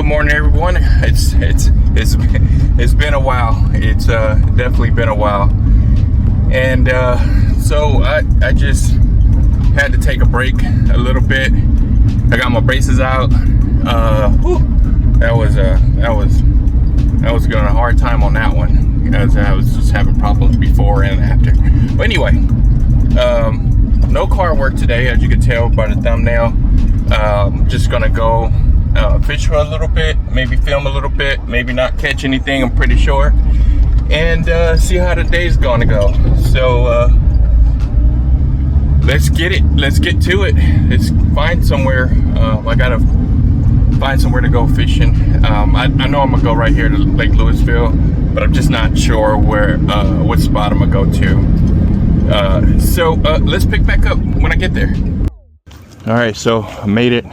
morning, everyone. It's been a while. It's definitely been a while, and so I just had to take a break a little bit. I got my braces out. That was going a hard time on that one, as I was just having problems before and after. But anyway, no car work today, as you can tell by the thumbnail. Just gonna go fish for a little bit, maybe film a little bit, maybe not catch anything, I'm pretty sure, and see how the day's gonna go. So let's get to it. Let's find somewhere. I gotta find somewhere to go fishing. I know I'm gonna go right here to Lake Lewisville, but I'm just not sure where what spot I'm gonna go to. So let's pick back up when I get there. All right, so I made it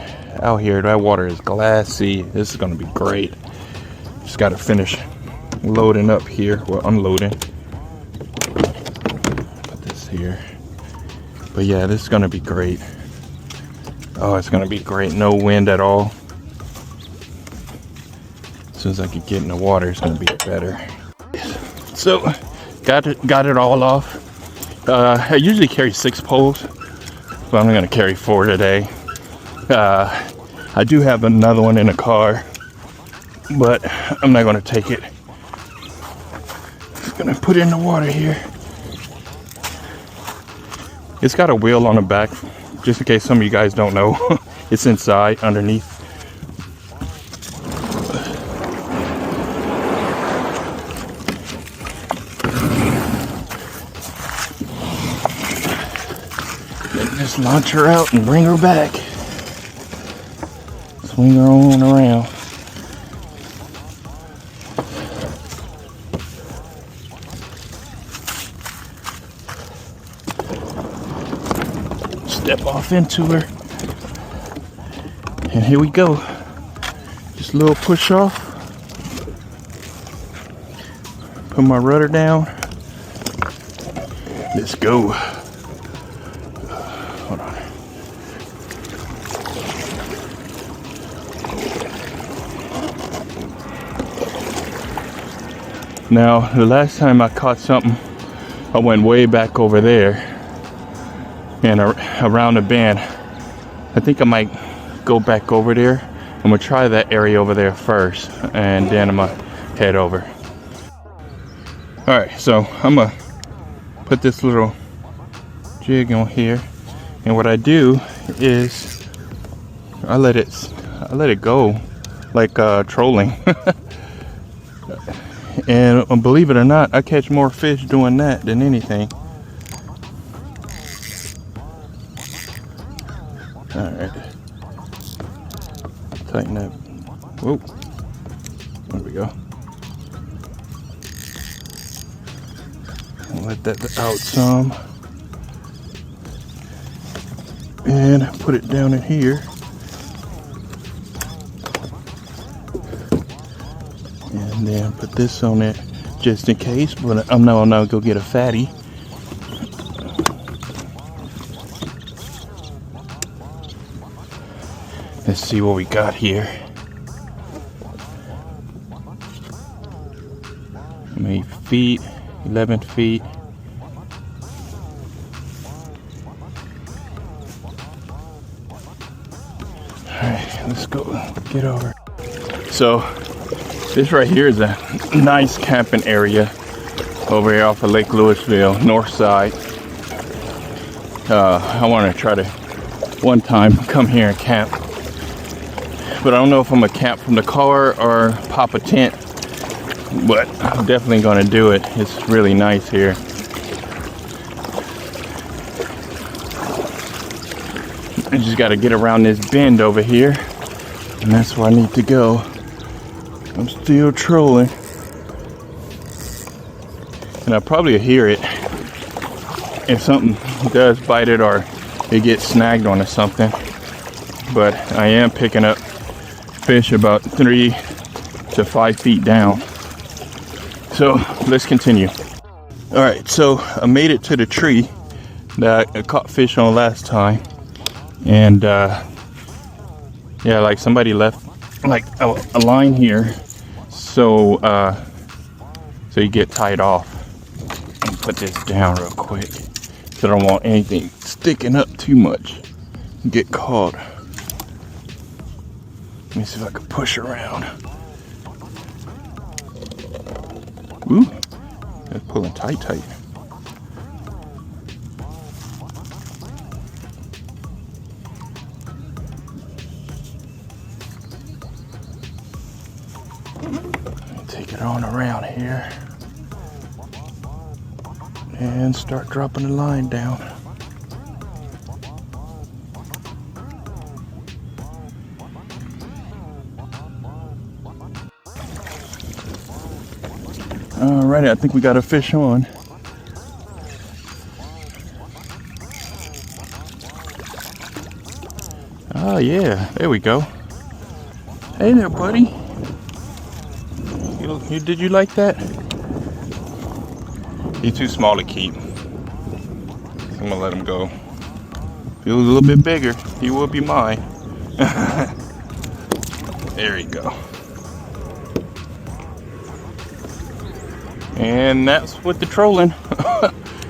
out here. That water is glassy. This is gonna be great. Just gotta finish loading up here. Well, unloading. Put this here. But yeah, this is gonna be great. Oh, it's gonna be great. No wind at all. As soon as I can get in the water, it's gonna be better. So, got it all off. I usually carry 6 poles, but I'm gonna carry 4 today. I do have another one in the car, but I'm not gonna take it. Just gonna put it in the water here. It's got a wheel on the back, just in case some of you guys don't know. It's inside, underneath. Just launch her out and bring her back. Swing her on around. Step off into her. And here we go. Just a little push off. Put my rudder down. Let's go. Hold on. Now, the last time I caught something, I went way back over there and around the bend. I think I might go back over there. I'm gonna try that area over there first, and then I'm gonna head over. All right, so I'm gonna put this little jig on here. And what I do is I let it go like trolling. And believe it or not, I catch more fish doing that than anything. All right, tighten up. Whoa, there we go. Let that out some. And put it down in here. And then put this on it just in case, but I'm not gonna go get a fatty. Let's see what we got here. How many feet? 11 feet. Let's go get over. So this right here is a nice camping area over here off of Lake Lewisville, north side. I want to try to one time come here and camp, but I don't know if I'm gonna camp from the car or pop a tent, but I'm definitely gonna do it. It's really nice here. I just got to get around this bend over here, and that's where I need to go. I'm still trolling, and I probably hear it if something does bite it or it gets snagged onto something. But I am picking up fish about 3 to 5 feet down. So let's continue. All right, so I made it to the tree that I caught fish on last time. And yeah, like somebody left like a line here, so so you get tied off. And put this down real quick, so I don't want anything sticking up too much and get caught. Let me see if I can push around. Ooh, that's pulling tight. Take it on around here and start dropping the line down. Alrighty, I think we got a fish on. Oh yeah, there we go. Hey there, buddy. Did you like that? He's too small to keep. I'm gonna let him go. If he was a little bit bigger, he would be mine. There you go. And that's with the trolling.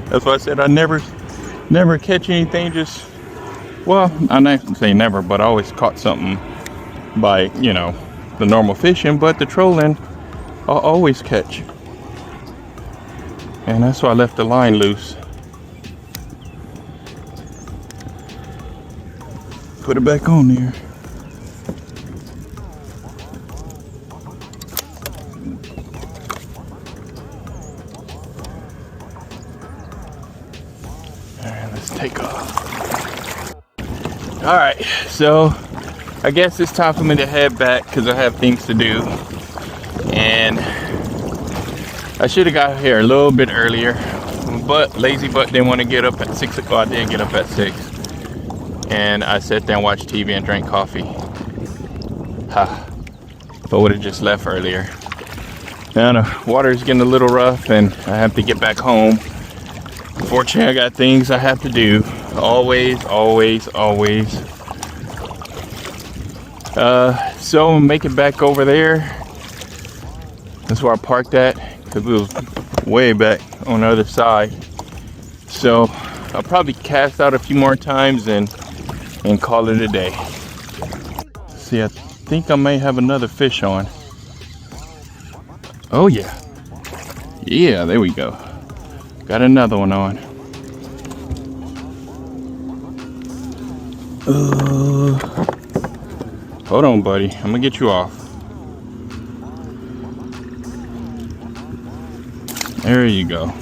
That's why I said I never catch anything. Just, well, I'm not gonna say never, but I always caught something by, you know, the normal fishing. But the trolling, I'll always catch. And that's why I left the line loose. Put it back on there. Alright, let's take off. Alright, so I guess it's time for me to head back because I have things to do. And I should have got here a little bit earlier, but lazy butt didn't want to get up at 6 o'clock. I did get up at 6. And I sat there and watched TV and drank coffee. But would have just left earlier. Now the water is getting a little rough and I have to get back home. Fortunately, I got things I have to do. Always. So make it back over there. That's where I parked at, because it was way back on the other side. So I'll probably cast out a few more times and call it a day. See, I think I may have another fish on. Oh yeah. Yeah, there we go. Got another one on. Hold on, buddy. I'm gonna get you off. There you go.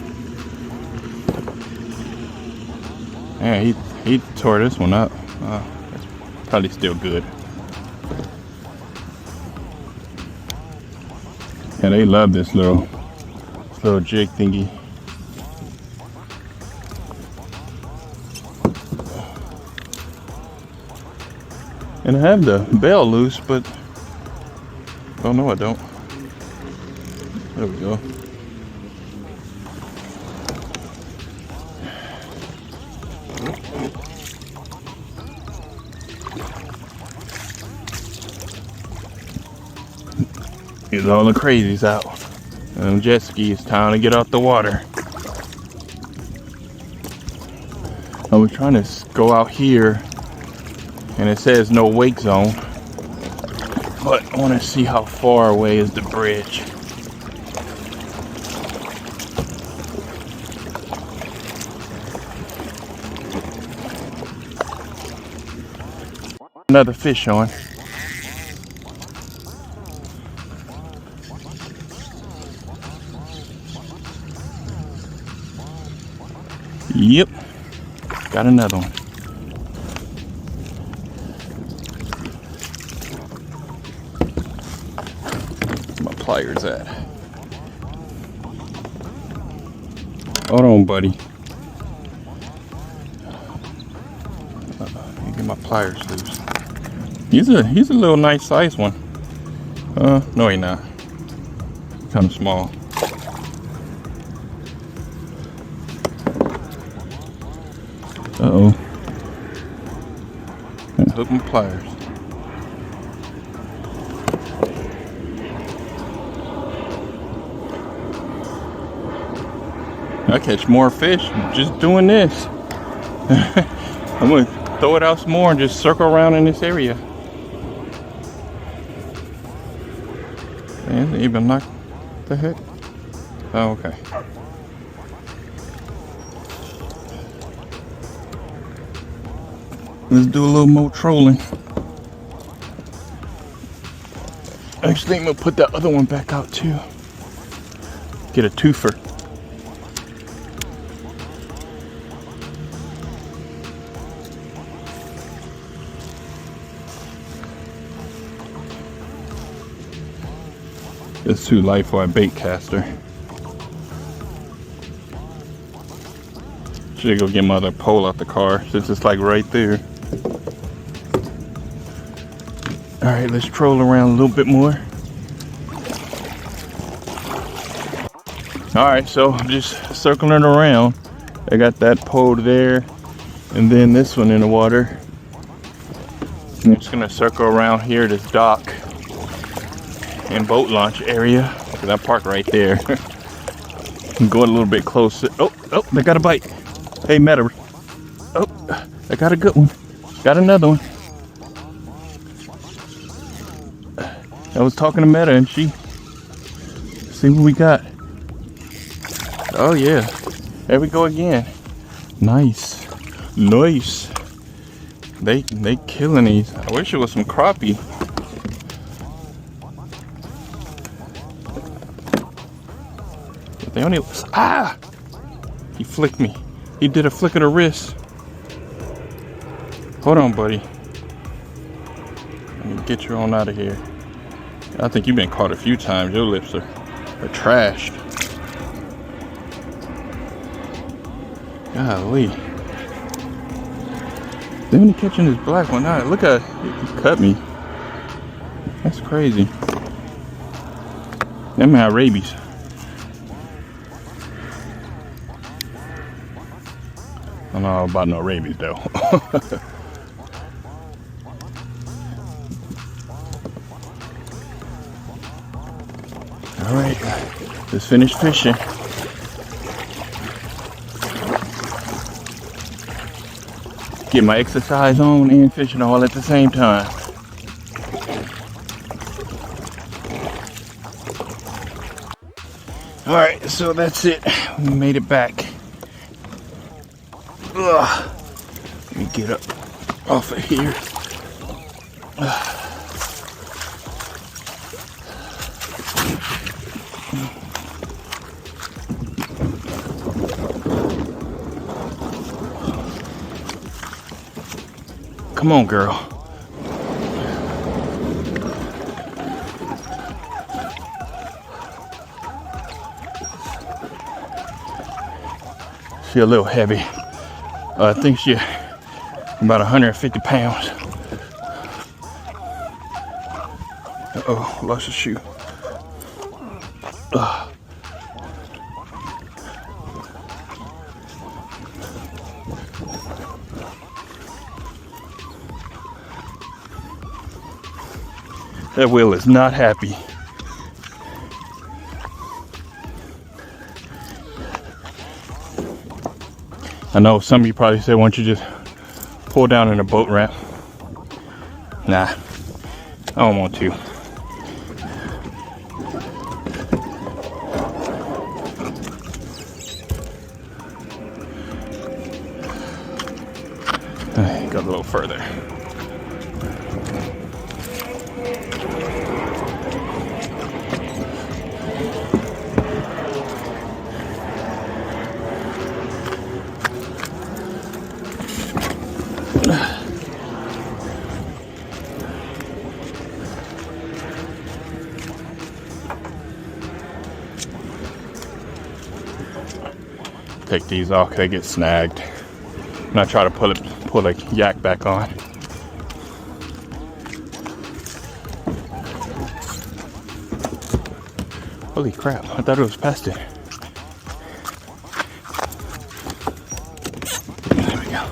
Yeah, he tore this one up. That's probably still good. Yeah, they love this little jig thingy. And I have the bell loose, but oh no, I don't. There we go. Get all the crazies out. Jet ski, it's time to get out the water. I was trying to go out here and it says no wake zone, but I want to see how far away is the bridge. Another fish on. Yep, got another one. Where my pliers at? Hold on, buddy. Let me get my pliers loose. He's a little nice size one. No, he's not. Kind of small. Uh-oh. Hook my pliers. I catch more fish just doing this. I'm gonna throw it out some more and just circle around in this area. And even knock the heck. Oh, okay. Let's do a little more trolling. Actually, I'm gonna put that other one back out too. Get a twofer. It's too light for a bait caster. Should go get my other pole out the car since it's like right there. All right, let's troll around a little bit more. All right, so I'm just circling around. I got that pole there, and then this one in the water. And I'm just gonna circle around here, this dock and boat launch area, because I park right there. I'm going a little bit closer. Oh, they got a bite. Hey, Meta. Oh, I got a good one. Got another one. I was talking to Meta and she, see what we got. Oh yeah, there we go again. Nice, nice. They killing these. I wish it was some crappie. But they only, he flicked me. He did a flick of the wrist. Hold on, buddy. Let me get you on out of here. I think you've been caught a few times. Your lips are trashed. Golly. They only catching this black one. Now, look at it. He cut me. That's crazy. That man had rabies. I don't know about no rabies though. All right, let's finish fishing. Get my exercise on and fishing all at the same time. All right, so that's it. We made it back. Ugh. Let me get up off of here. Come on, girl. She a little heavy. I think she about 150 pounds. Uh-oh, lost a shoe. That wheel is not happy. I know some of you probably said, why don't you just pull down in a boat ramp? Nah, I don't want to. Go a little further. Take these off, they get snagged. And I try to pull the yak back on. Holy crap, I thought it was past it. There we go.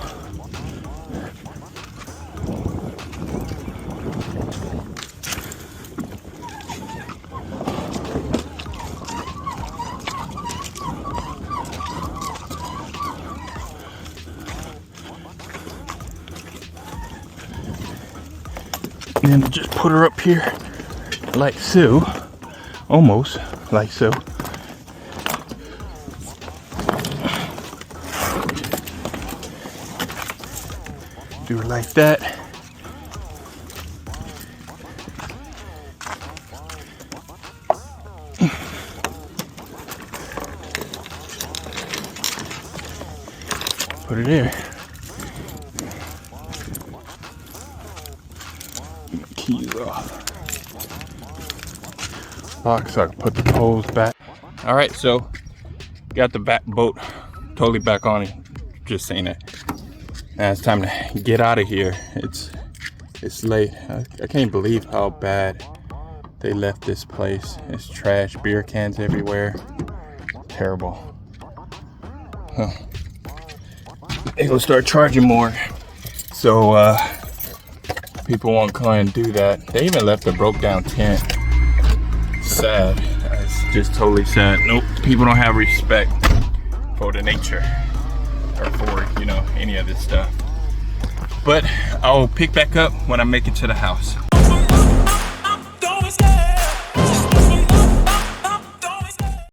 And just put her up here like so. Almost like so. Do it like that. Put it there. Keys off. Box, so I can put the poles back. All right, so got the back boat totally back on it. Just saying it. Now it's time to get out of here. It's late. I can't believe how bad they left this place. It's trash, beer cans everywhere. Terrible. Huh. They're gonna start charging more, so people won't come and do that. They even left a broke down tent. Sad. It's just totally sad. Nope. People don't have respect for the nature or for, you know, any of this stuff. But I'll pick back up when I make it to the house.